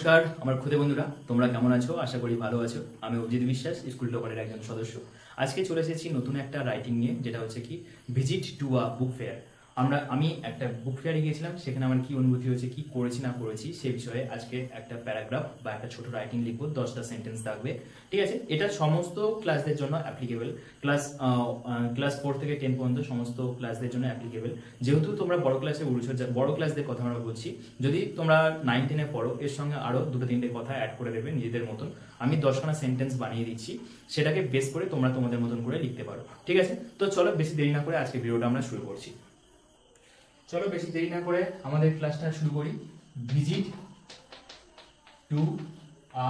নমস্কার আমার খুদে বন্ধুরা, তোমরা কেমন আছো? আশা করি ভালো আছো। আমি অভিজিৎ বিশ্বাস, স্কুল টপারের একজন সদস্য। আজকে চলে এসেছি নতুন একটা রাইটিং নিয়ে, যেটা হচ্ছে কি visit to a book fair. আমি একটা বুক ফেয়ারে গিয়েছিলাম, সেখানে আমার কি অনুভূতি হয়েছে, কি করেছি না করেছি সে বিষয়ে আজকে একটা প্যারাগ্রাফ বা একটা ছোট রাইটিং লিখবো। 10টা সেন্টেন্স থাকবে, ঠিক আছে? এটা সমস্ত ক্লাসদের জন্য অ্যাপ্লিকেবল। ক্লাস 4 থেকে 10 পর্যন্ত সমস্ত ক্লাসদের জন্য অ্যাপ্লিকেবল। যেহেতু তোমরা বড় ক্লাসে উঠছো, বড় ক্লাসদের কথা আমরা বলছি, যদি তোমরা 9-10-এ পড়ো, এর সঙ্গে আরো 2-3টে কথা অ্যাড করে দেবে নিজেদের মতন। আমি 10খানা সেন্টেন্স বানিয়ে দিচ্ছি, সেটাকে বেস করে তোমরা তোমাদের মতন করে লিখতে পারো, ঠিক আছে? তো চলো বেশি দেরি না করে আজকে ভিডিওটা আমরা শুরু করছি। চলো বেশি দেরি না করে আমাদের ক্লাসটা শুরু করি। Visit to a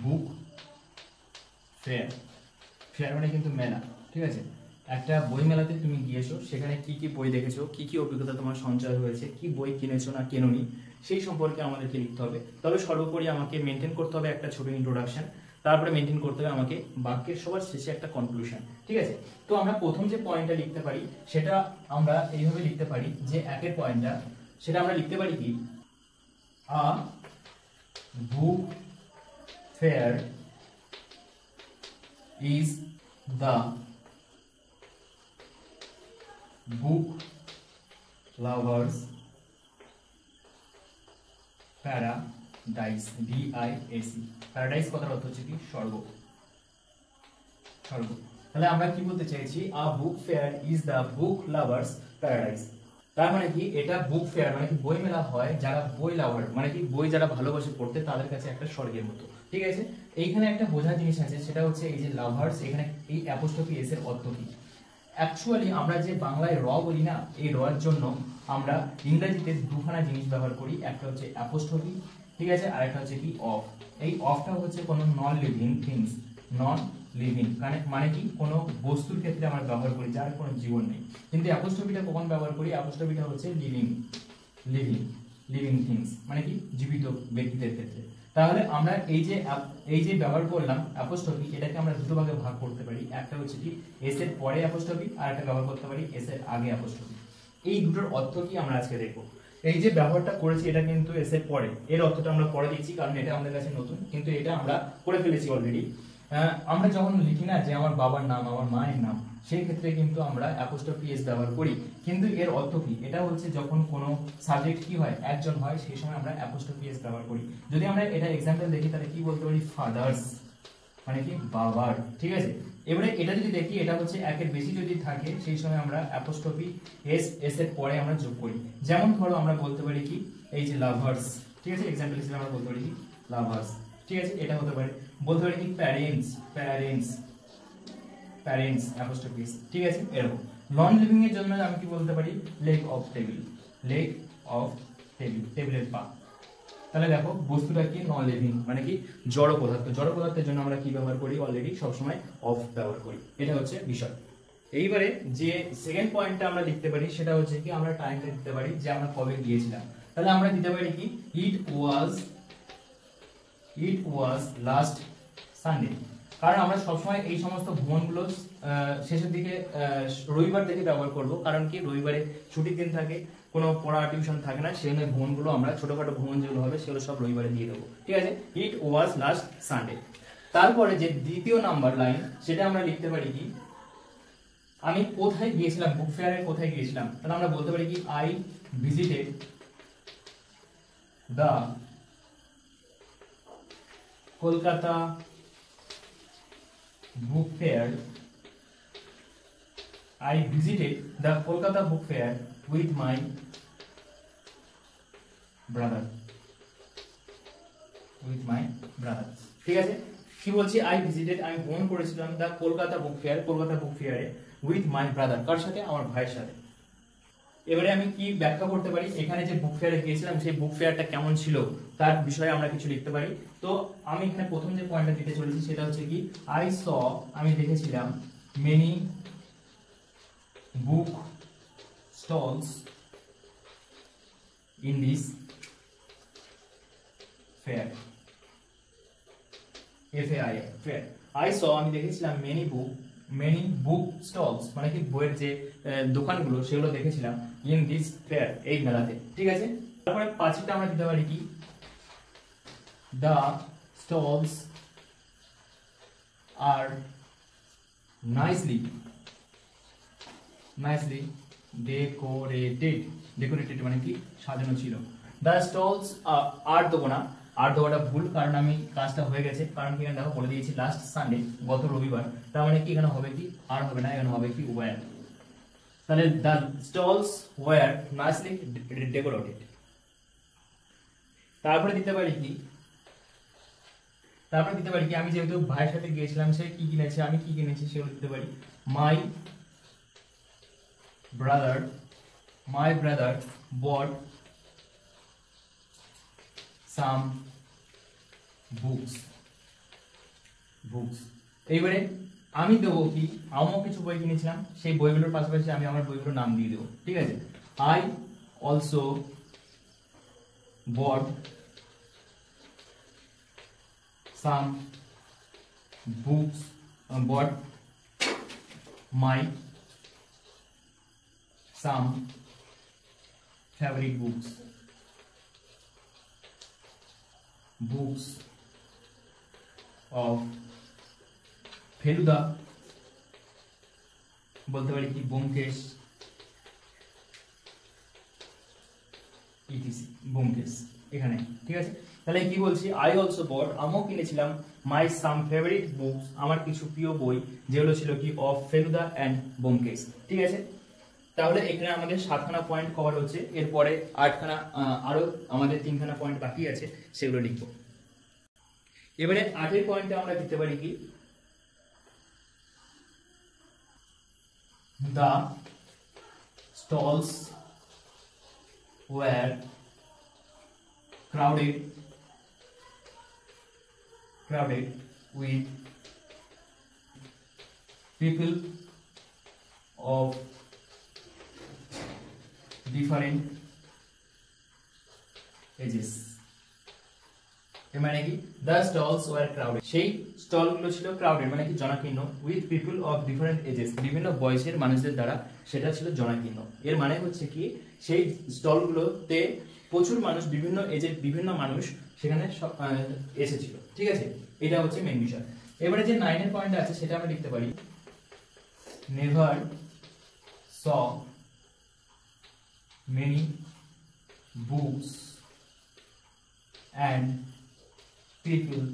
book fair. Fair মানে কিন্তু মেলা, ঠিক আছে? একটা বই মেলাতে তুমি গিয়েছো, সেখানে কি কি বই দেখেছো, কি কি অভিজ্ঞতা তোমার সঞ্চয় হয়েছে, কি বই কিনেছো না কেনোনি, সেই সম্পর্কে আমাদেরকে লিখতে হবে। তবে সর্বোপরি আমাকে মেনটেন করতে হবে একটা ছোট ইন্ট্রোডাকশন, তারপরে মেনটেন করতে হবে আমাকে বাক্যের সবার শেষে একটা কনক্লুশন, ঠিক আছে? তো আমরা প্রথম যে পয়েন্টটা লিখতে পারি সেটা আমরা এইভাবে লিখতে পারি, যে একের পয়েন্টটা সেটা আমরা লিখতে পারি কি, a book fair is the book lovers paradise. DIAC paradise কথার অর্থ হচ্ছে কি স্বর্গ। স্বর্গ। তাহলে আমরা কি বলতে চাইছি, a book fair is the book lovers paradise. তার মানে কি, এটা বুক ফেয়ার মানে কি বই মেলা হয় যারা বই লাভার, মানে কি বই যারা ভালোবাসে পড়তে, তাদের কাছে একটা স্বর্গের মতো, ঠিক আছে? এইখানে একটা বোঝার জিনিস আছে, সেটা হচ্ছে এই যে লাভার্স, এখানে এই অ্যাপোস্ট্রফি এস এর অর্থ কি। অ্যাকচুয়ালি আমরা যে বাংলায় র বলি না, এই র এর জন্য আমরা ইংরেজিতে দুখানা জিনিস ব্যবহার করি, একটা হচ্ছে অ্যাপোস্ট্রফি, ঠিক আছে, আর একটা হচ্ছে কি অফ। এই অফটা হচ্ছে কোনো non living things, non living মানে কি কোনো বস্তুর ক্ষেত্রে আমরা ব্যবহার করি যার কোনো জীবন নেই। কিন্তু অ্যাপোস্ট্রফিটা কখন ব্যবহার করি, অ্যাপোস্ট্রফিটা হচ্ছে লিভিং লিভিং লিভিং থিংস মানে কি জীবিত ব্যক্তিদের ক্ষেত্রে। তাহলে আমরা এই যে ব্যবহার করলাম অ্যাপোস্ট্রফি, এটাকে আমরা দুটো ভাগে ভাগ করতে পারি। একটা হচ্ছে কি এস এর পরে অ্যাপোস্ট্রফি, আর একটা ব্যবহার করতে পারি এস এর আগে অ্যাপোস্ট্রফি। এই দুটোর অর্থ কি আমরা আজকে দেখব। এই যে ব্যবহারটা করেছি এটা কিন্তু এস এর পরে, এর অর্থটা আমরা পরে দিচ্ছি কারণ এটা আমাদের কাছে নতুন, কিন্তু এটা আমরা করে ফেলেছি অলরেডি। আমরা যখন লিখি না যে আমার বাবার নাম, আমার মায়ের নাম, সেই ক্ষেত্রে কিন্তু আমরা অ্যাপোস্ট্রফি এস ব্যবহার করি। কিন্তু এর অর্থ কি, এটা হচ্ছে যখন কোনো সাবজেক্ট কি হয়, একজন হয়, সেই সময় আমরা অ্যাপোস্ট্রফি এস ব্যবহার করি। যদি আমরা এটা এক্সাম্পল দেখি তাহলে কি বলতে পারি, ফাদার্স মানে কি বাবার, ঠিক আছে? এবারে এটা যদি দেখি, এটা হচ্ছে একের বেশি যদি থাকে, সেই সময় আমরা অ্যাপোস্ট্রফি এস এর পরে আমরা যোগ করি। যেমন ধরো আমরা বলতে পারি কি, এই যে লাভার্স, ঠিক আছে, এক্সাম্পল হিসেবে আমরা বলতে পারি কি লাভার্স, ঠিক আছে? এটা হতে পারে, বলতে পারি কি প্যারেন্টস, প্যারেন্টস অ্যাপোস্ট্রফি এস, ঠিক আছে? এরকম নন লিভিং এর জন্য আমি কি বলতে পারি, leg of table, leg of table, টেবিলের পা। তাহলে দেখো বস্তুটা কি নন লিভিং মানে কি জড় পদার্থ, জড় পদার্থের জন্য আমরা কি ব্যবহার করি, অলরেডি সবসময় অফ ব্যবহার করি। এটা হচ্ছে বিষয়। এইবারে যে সেকেন্ড পয়েন্টটা আমরা লিখতে পারি সেটা হচ্ছে কি, আমরা টাইমটা দিতে পারি যে আমরা কবে গিয়েছিলাম। তাহলে আমরা দিতে পারি কি, ইট ওয়াজ লাস্ট সানডে। কারণ আমরা সবসময় এই সমস্ত ভ্রমণগুলো শেষের দিকে রবিবার থেকে ব্যবহার করব, কারণ কি রবিবারে ছুটির দিন থাকে, কোনো পড়া টিউশন থাকে না, সেই জন্য ভ্রমণগুলো আমরা ছোটখাটো ভ্রমণ যেগুলো হবে সেগুলো সব রবিবারে দিয়ে দেবো, ঠিক আছে? ইট ওয়াজ লাস্ট সানডে। তারপরে যে দ্বিতীয় নাম্বার লাইন, সেটা আমরা লিখতে পারি কি, আমি কোথায় গিয়েছিলাম, বুক ফেয়ারে কোথায় গিয়েছিলাম। তাহলে আমরা বলতে পারি কি, I visited the Kolkata book fair. I visited the Kolkata book fair with my brother. ঠিক আছে? কি বলছি, আই ভিজিটেড আমি ভ্রমণ করেছিলাম the Kolkata book fair, Kolkata book ফেয়ারে, উইথ মাই ব্রাদার কার সাথে, আমার ভাইয়ের সাথে। এবারে আমি কি ব্যাখ্যা করতে পারি, এখানে যে বুক ফেয়ারে গিয়েছিলাম সেই বুক ফেয়ারটা কেমন ছিল তার বিষয়ে আমরা কিছু লিখতে পারি। তো আমি এখানে প্রথম যে পয়েন্টটা দিতে চলেছি সেটা হচ্ছে কি, আই স আমি দেখেছিলাম many book stalls in this fair, fair. I saw আমি দেখেছিলাম মেনি বুক স্টলস মানে কি বইয়ের যে দোকানগুলো সেগুলো দেখেছিলাম, ইন দিস ফেয়ার এই মেলাতে, ঠিক আছে? তারপরে পাঁচটা আমরা দিতে পারি কি, The stalls are nicely decorated মানে কি সাজানো ছিল। The stalls are দেবো না, আর দেওয়াটা ভুল, কারণ আমি কাজটা হয়ে গেছে, কারণ কি এখানে দেখো বলে দিয়েছি লাস্ট সানডে, গত রবিবার, তার মানে কি এখানে হবে কি আর হবে না, এখানে হবে কি ওয়্যার। তাহলে the stalls were nicely decorated। তারপরে দিতে পারি কি, আমি যেহেতু ভাইয়ের সাথে গিয়েছিলাম, সে কি কিনেছে আমি কি কিনেছি সেগুলো দিতে পারি। my brother bought some books। এইবারে আমি দেবো কি, আমিও কিছু বই কিনেছিলাম, সেই বইগুলোর পাশাপাশি আমি আমার বইগুলোর নাম দিয়ে দেবো, ঠিক আছে। I also bought some books, bought my some favorite books of Feluda, বলতে পারি কি ব্যোমকেশ, ব্যোমকেশ এখানে, ঠিক আছে। তাহলে কি বলছি, আই অলসো বট, আমিও কিনেছিলাম, মাই সাম ফেভারিট বুকস, আমার কিছু প্রিয় বই, যেগুলো ছিল কি অফ ফেলুদা অ্যান্ড ব্যোমকেশ, ঠিক আছে। তাহলে এখানে আমাদের 7খানা পয়েন্ট কভার হচ্ছে, এরপরে 8খানা আরো আমাদের 3খানা পয়েন্ট বাকি আছে, সেগুলো লিখবো। এবারে 8এর পয়েন্টে আমরা দিতে পারি কি, the stalls were crowded with people of different ages। মানে কি the stalls were crowded, সেই স্টল গুলো ছিল ক্রাউডেড মানে কি জনাকীর্ণ, with people of different ages, বিভিন্ন বয়সের মানুষদের দ্বারা সেটা ছিল জনাকীর্ণ। এর মানে হচ্ছে কি সেই স্টল গুলোতে প্রচুর মানুষ, বিভিন্ন এজের বিভিন্ন মানুষ সেখানে এসেছিল, ঠিক আছে। এটা হচ্ছে মেইন বিষয়। এবারে যে 9এর পয়েন্ট আছে সেটা আমরা লিখতে পারি, never saw many books and people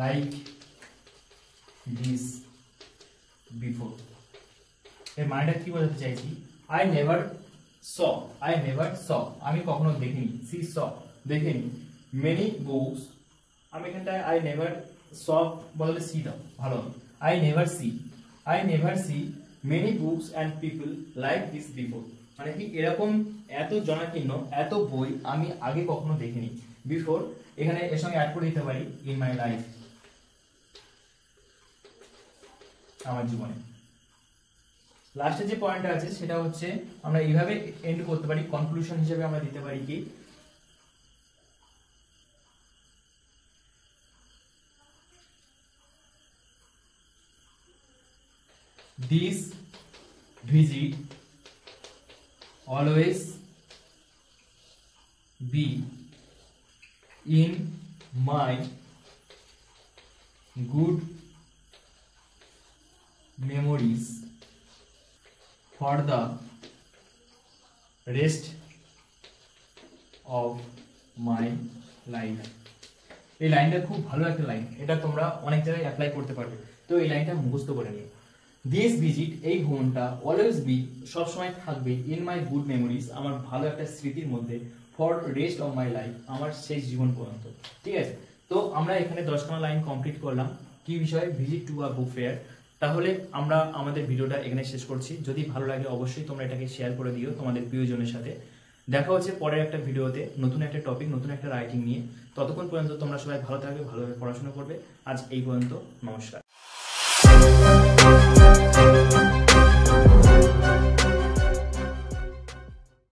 like this before। এর মানেটা কি বলতে চাইছি, I never saw, আমি কখনো দেখিনি, see saw দেখিনি, many books, আমি এখানটায় I never saw বদলে see দাও ভালো হবে, I never see many books and people like this before, মানে কি এরকম এত জনাকীর্ণ এত বই আমি আগে কখনো দেখিনি। বিফোর এখানে এর সঙ্গে অ্যাড করে দিতে পারি ইন মাই লাইফ, আমার জীবনে। লাস্টে যে পয়েন্টটা আছে সেটা হচ্ছে আমরা এইভাবে এন্ড করতে পারি, কনক্লুশন হিসেবে আমরা দিতে পারি কি, this visit always be in my good memories for the rest of my life। এই লাইনটা খুব ভালো একটা লাইন, এটা তোমরা অনেক জায়গায় অ্যাপ্লাই করতে পারবে, তো এই লাইনটা মুখস্থ করে নিও। দিস ভিজিট এই ভ্রমণটা অলওয়েজ বি সবসময় থাকবে, ইন মাই গুড মেমোরিজ আমার ভালো একটা স্মৃতির মধ্যে, for rest of my life আমার শেষ জীবন পর্যন্ত, ঠিক আছে। তো আমরা এখানে 10খানা লাইন কমপ্লিট করলাম কি বিষয়ে, visit to a book fair. তাহলে আমরা আমাদের ভিডিওটা এখানে শেষ করছি। যদি ভালো লাগে অবশ্যই তোমরা এটাকে শেয়ার করে দিও তোমাদের প্রিয়জনের সাথে। দেখা হচ্ছে পরের একটা ভিডিওতে নতুন একটা টপিক, নতুন একটা রাইটিং নিয়ে। ততক্ষণ পর্যন্ত তোমরা সবাই ভালো থাকবে, ভালোভাবে পড়াশোনা করবে। আজ এই পর্যন্ত, নমস্কার।